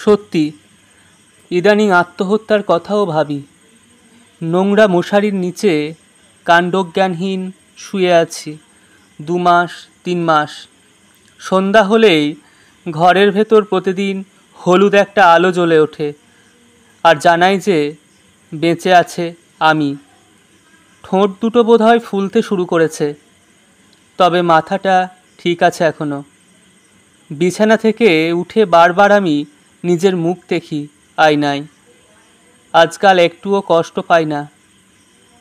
সত্যি ইদানিং আত্মহত্যার কথাও ভাবি। নোংরা মশারির নিচে কাণ্ডজ্ঞানহীন শুয়ে আছি 2 মাস 3 মাস। সন্ধ্যা হলেই ঘরের ভেতর প্রতিদিন হলুদ একটা আলো জ্বলে ওঠে আর জানাই যে বেঁচে আছে আমি। ঠোঁট দুটো বোধহয় ফুলতে শুরু করেছে, তবে মাথাটা ঠিক আছে এখনো। বিছানা থেকে উঠে বারবার আমি নিজের মুখ দেখি আয়নায়। আজকাল একটুও কষ্ট পাই না।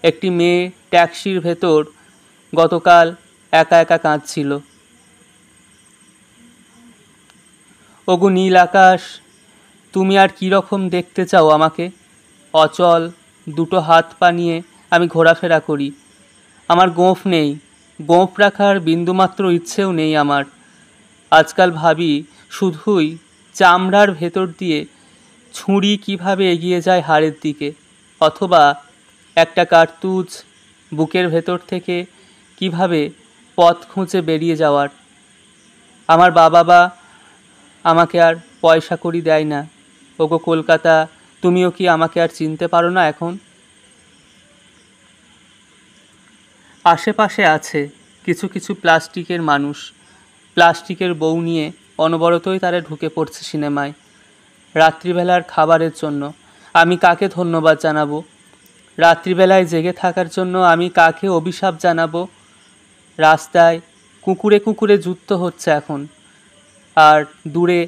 একটি মেয়ে ট্যাক্সির ভেতর গতকাল একা একা কাঁদছিল। ওগো নীল আকাশ, তুমি আর কী রকম দেখতে চাও আমাকে? অচল দুটো হাত পা নিয়ে আমি ঘোরাফেরা করি। আমার গোঁফ নেই, গোঁফ রাখার বিন্দুমাত্র ইচ্ছেও নেই আমার। আজকাল ভাবি শুধুই চামড়ার ভেতর দিয়ে ছুরি কিভাবে এগিয়ে যায় হাড়ের দিকে, অথবা একটা কার্তুজ বুকের ভেতর থেকে কিভাবে পথ খুঁজে বেরিয়ে যাওয়ার। আমার বাবা আমাকে আর পয়সা কড়ি দেয় না। ওগো কলকাতা, তুমিও কি আমাকে আর চিনতে পারো না এখন? আশেপাশে আছে কিছু কিছু প্লাস্টিকের মানুষ, প্লাস্টিকের বউ নিয়ে অনবরতই তারা ঢুকে পড়ছে সিনেমায় রাত্রিবেলার খাবারের জন্য। আমি কাকে ধন্যবাদ জানাবো? রাত্রিবেলায় জেগে থাকার জন্য আমি কাকে অভিশাপ জানাবো? রাস্তায় কুকুরে কুকুরে যুদ্ধ হচ্ছে এখন, আর দূরে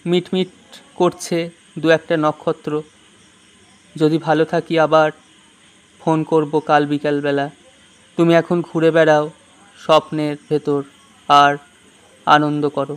মিটমিট করছে 2-1টা নক্ষত্র। যদি ভালো থাকি আবার ফোন করব কাল বিকালবেলা। তুমি এখন ঘুরে বেড়াও স্বপ্নের ভেতর আর আনন্দ করো।